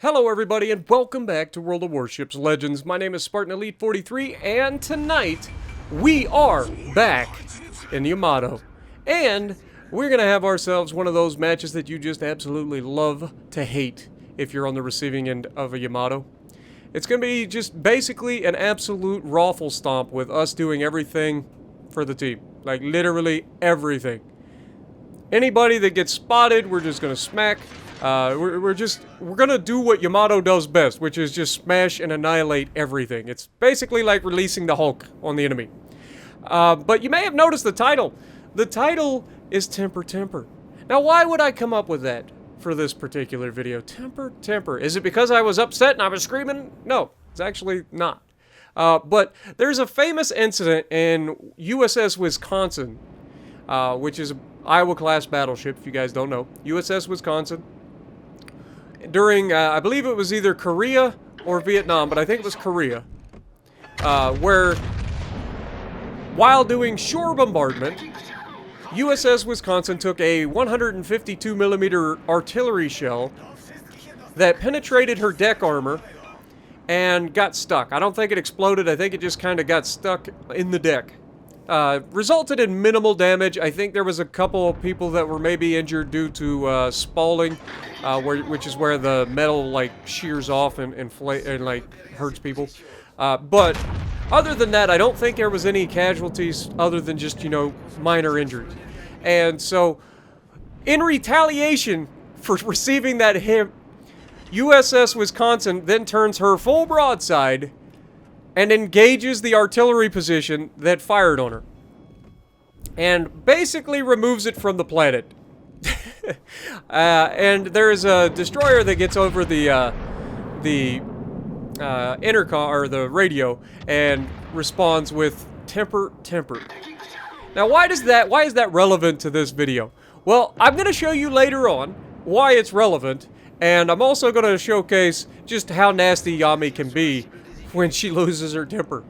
Hello everybody and welcome back to World of Warships Legends. My name is Spartan Elite 43 and tonight we are back in Yamato. And we're going to have ourselves one of those matches that you just absolutely love to hate if you're on the receiving end of a Yamato. It's going to be just basically an absolute raffle stomp with us doing everything for the team. Like literally everything. Anybody that gets spotted, we're just going to smack. We're gonna do what Yamato does best, which is just smash and annihilate everything. It's basically like releasing the Hulk on the enemy. But you may have noticed the title. The title is Temper Temper. Now, why would I come up with that for this particular video? Temper Temper. Is it because I was upset and I was screaming? No, it's actually not. But there's a famous incident in USS Wisconsin, which is an Iowa-class battleship, if you guys don't know. USS Wisconsin. During, I believe it was either Korea or Vietnam, but I think it was Korea, where, while doing shore bombardment, USS Wisconsin took a 152mm artillery shell that penetrated her deck armor and got stuck. I don't think it exploded, I think it just kind of got stuck in the deck. Resulted in minimal damage. I think there was a couple of people that were maybe injured due to spalling, which is where the metal like shears off and like hurts people. But other than that, I don't think there was any casualties other than just, you know, minor injuries. And so, in retaliation for receiving that hit, USS Wisconsin then turns her full broadside and engages the artillery position that fired on her. And basically removes it from the planet. And there is a destroyer that gets over the intercom, or the radio, and responds with Temper Temper. Now why is that relevant to this video? Well, I'm going to show you later on why it's relevant, and I'm also going to showcase just how nasty Yami can be when she loses her temper.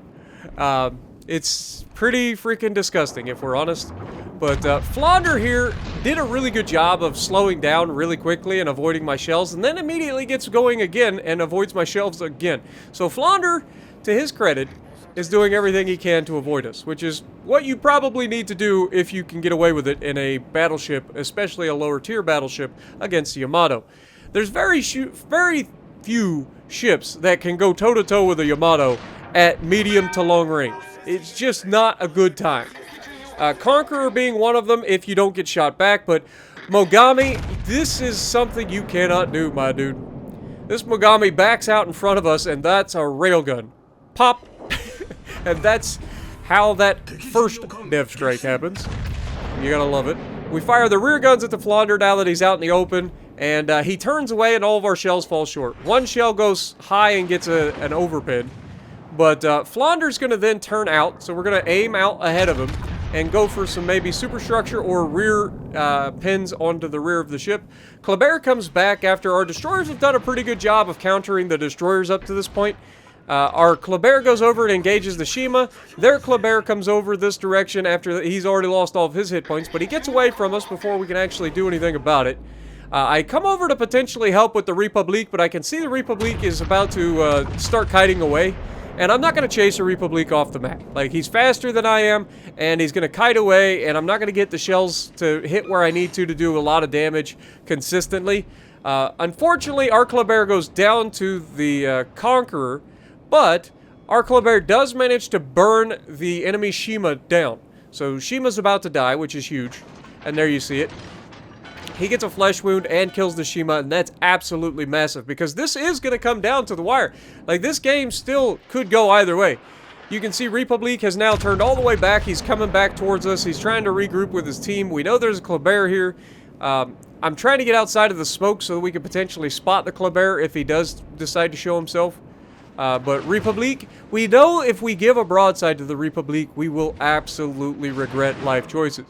It's pretty freaking disgusting, if we're honest. But Flounder here did a really good job of slowing down really quickly and avoiding my shells, and then immediately gets going again and avoids my shells again. So Flounder, to his credit, is doing everything he can to avoid us, which is what you probably need to do if you can get away with it in a battleship, especially a lower tier battleship, against the Yamato. There's very few ships that can go toe-to-toe with a Yamato at medium to long range. It's just not a good time. Conqueror being one of them if you don't get shot back, but Mogami, this is something you cannot do, my dude. This Mogami backs out in front of us, and that's a railgun. Pop! And that's how that first dev strike happens. You gotta love it. We fire the rear guns at the Flounder now that he's out in the open, and he turns away and all of our shells fall short. One shell goes high and gets an overpin. But Flounder's going to then turn out, so we're going to aim out ahead of him and go for some maybe superstructure or rear pins onto the rear of the ship. Kleber comes back after our destroyers have done a pretty good job of countering the destroyers up to this point. Our Kleber goes over and engages the Shima. Their Kleber comes over this direction after he's already lost all of his hit points, but he gets away from us before we can actually do anything about it. I come over to potentially help with the Republique, but I can see the Republique is about to start kiting away. And I'm not going to chase a Republique off the map. Like, he's faster than I am, and he's going to kite away, and I'm not going to get the shells to hit where I need to do a lot of damage consistently. Unfortunately, our Kleber goes down to the Conqueror, but our Kleber does manage to burn the enemy Shima down. So Shima's about to die, which is huge. And there you see it. He gets a flesh wound and kills the Shima, and that's absolutely massive, because this is going to come down to the wire. Like, this game still could go either way. You can see Republique has now turned all the way back. He's coming back towards us. He's trying to regroup with his team. We know there's a Kleber here. I'm trying to get outside of the smoke so that we can potentially spot the Kleber if he does decide to show himself. But Republique, we know if we give a broadside to the Republique, we will absolutely regret life choices.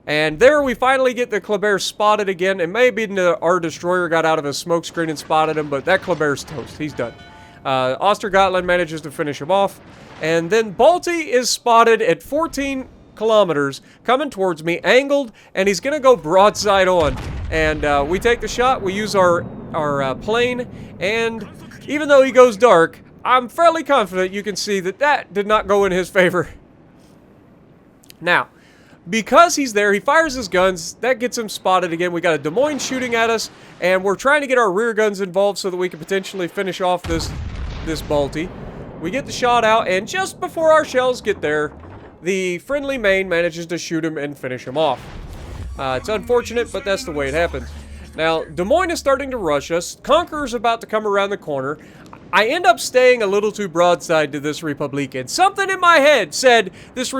And there we finally get the Kleber spotted again. It may have been our destroyer got out of his smoke screen and spotted him, but that Kleber's toast. He's done. Ostergotland manages to finish him off. And then Balti is spotted at 14 kilometers coming towards me, angled, and he's going to go broadside on. And we take the shot. We use our plane, and even though he goes dark, I'm fairly confident you can see that that did not go in his favor. Now, because he's there, he fires his guns. That gets him spotted again. We got a Des Moines shooting at us, and we're trying to get our rear guns involved so that we can potentially finish off this Balti. We get the shot out, and just before our shells get there, the friendly main manages to shoot him and finish him off. It's unfortunate, but that's the way it happens. Now, Des Moines is starting to rush us. Conqueror's about to come around the corner. I end up staying a little too broadside to this Republique, and something in my head said this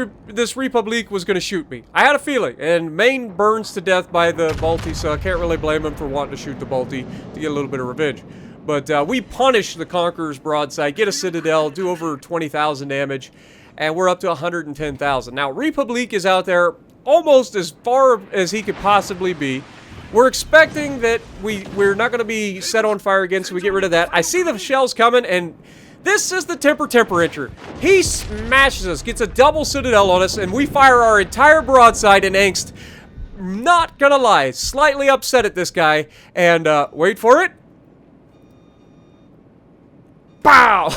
Republique was going to shoot me. I had a feeling, and Maine burns to death by the Balti, so I can't really blame him for wanting to shoot the Balti to get a little bit of revenge. But we punish the Conqueror's broadside, get a Citadel, do over 20,000 damage, and we're up to 110,000. Now, Republique is out there almost as far as he could possibly be. We're expecting that we're not going to be set on fire again, so we get rid of that. I see the shells coming, and this is the temperature. He smashes us, gets a double Citadel on us, and we fire our entire broadside in angst. Not gonna lie, slightly upset at this guy, and wait for it. Pow!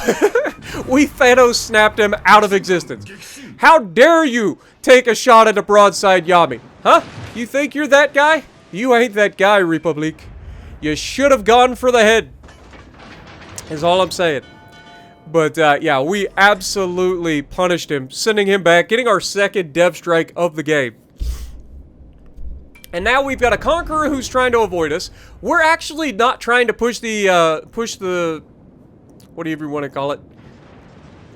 We Thanos snapped him out of existence. How dare you take a shot at a broadside Yami? Huh? You think you're that guy? You ain't that guy, Republique. You should have gone for the head. Is all I'm saying. But, yeah, we absolutely punished him, sending him back, getting our second dev strike of the game. And now we've got a Conqueror who's trying to avoid us. We're actually not trying to push the, whatever you want to call it.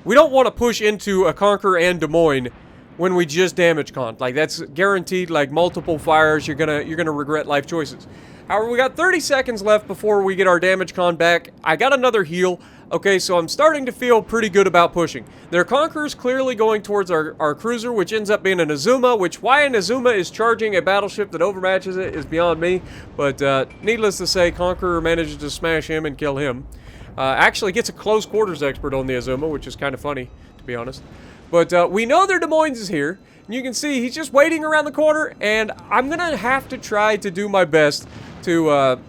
We don't want to push into a Conqueror and Des Moines when we just damage con. Like, that's guaranteed, like, multiple fires. You're gonna regret life choices. However, we got 30 seconds left before we get our damage con back. I got another heal. Okay, so I'm starting to feel pretty good about pushing. Their Conqueror's clearly going towards our cruiser, which ends up being an Azuma, which why an Azuma is charging a battleship that overmatches it is beyond me. But needless to say, Conqueror manages to smash him and kill him. Actually gets a close quarters expert on the Azuma, which is kind of funny, to be honest. But we know their Des Moines is here. And you can see he's just waiting around the corner. And I'm going to have to try to do my best to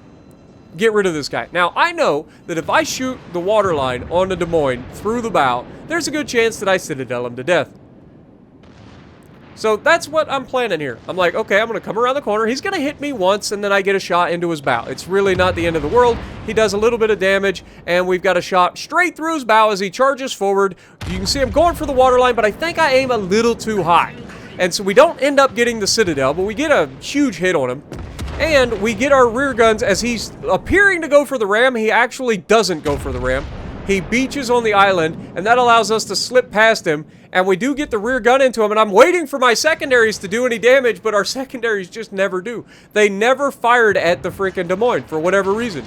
get rid of this guy. Now, I know that if I shoot the waterline on the Des Moines through the bow, there's a good chance that I Citadel him to death. So that's what I'm planning here. I'm like, okay, I'm going to come around the corner. He's going to hit me once, and then I get a shot into his bow. It's really not the end of the world. He does a little bit of damage, and we've got a shot straight through his bow as he charges forward. You can see him going for the waterline, but I think I aim a little too high. And so we don't end up getting the Citadel, but we get a huge hit on him. And we get our rear guns as he's appearing to go for the ram. He actually doesn't go for the ram. He beaches on the island, and that allows us to slip past him. And we do get the rear gun into him, and I'm waiting for my secondaries to do any damage, but our secondaries just never do. They never fired at the freaking Des Moines for whatever reason.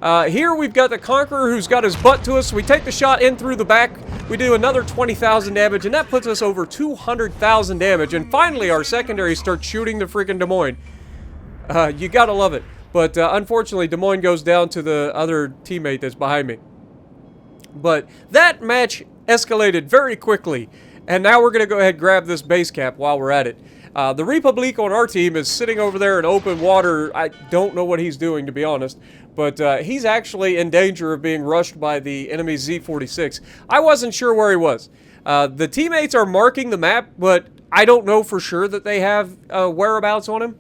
Here we've got the Conqueror who's got his butt to us. We take the shot in through the back. We do another 20,000 damage, and that puts us over 200,000 damage. And finally, our secondaries start shooting the freaking Des Moines. You gotta love it. But unfortunately, Des Moines goes down to the other teammate that's behind me. But that match escalated very quickly. And now we're going to go ahead and grab this base cap while we're at it. The Republique on our team is sitting over there in open water. I don't know what he's doing, to be honest. But he's actually in danger of being rushed by the enemy Z-46. I wasn't sure where he was. The teammates are marking the map, but I don't know for sure that they have whereabouts on him.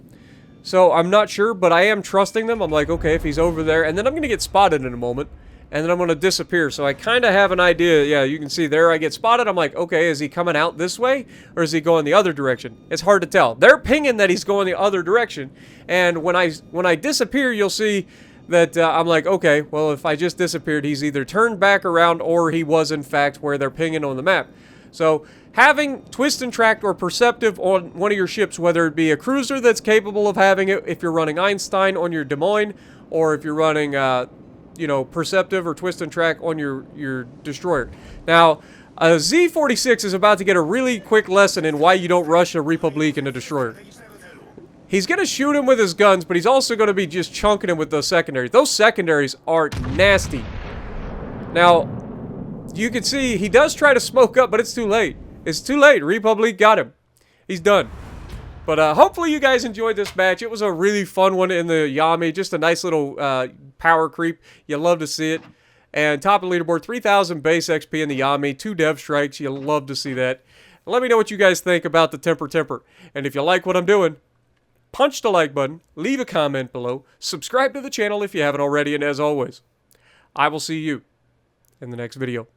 So I'm not sure, but I am trusting them. I'm like, okay, if he's over there. And then I'm going to get spotted in a moment. And then I'm going to disappear. So I kind of have an idea. Yeah, you can see there I get spotted. I'm like, okay, is he coming out this way? Or is he going the other direction? It's hard to tell. They're pinging that he's going the other direction. And when I disappear, you'll see that I'm like, okay, well, if I just disappeared, he's either turned back around or he was, in fact, where they're pinging on the map. So having twist and track or perceptive on one of your ships, whether it be a cruiser that's capable of having it, if you're running Einstein on your Des Moines, or if you're running... you know, perceptive or twist and track on your destroyer. Now, a Z-46 is about to get a really quick lesson in why you don't rush a Republique in a destroyer. He's going to shoot him with his guns, but he's also going to be just chunking him with those secondaries. Those secondaries are nasty. Now, you can see he does try to smoke up, but it's too late. It's too late. Republique got him. He's done. But hopefully you guys enjoyed this match. It was a really fun one in the Yami. Just a nice little power creep. You love to see it. And top of the leaderboard, 3,000 base XP in the Yami. 2 dev strikes. You love to see that. Let me know what you guys think about the Temper. And if you like what I'm doing, punch the like button. Leave a comment below. Subscribe to the channel if you haven't already. And as always, I will see you in the next video.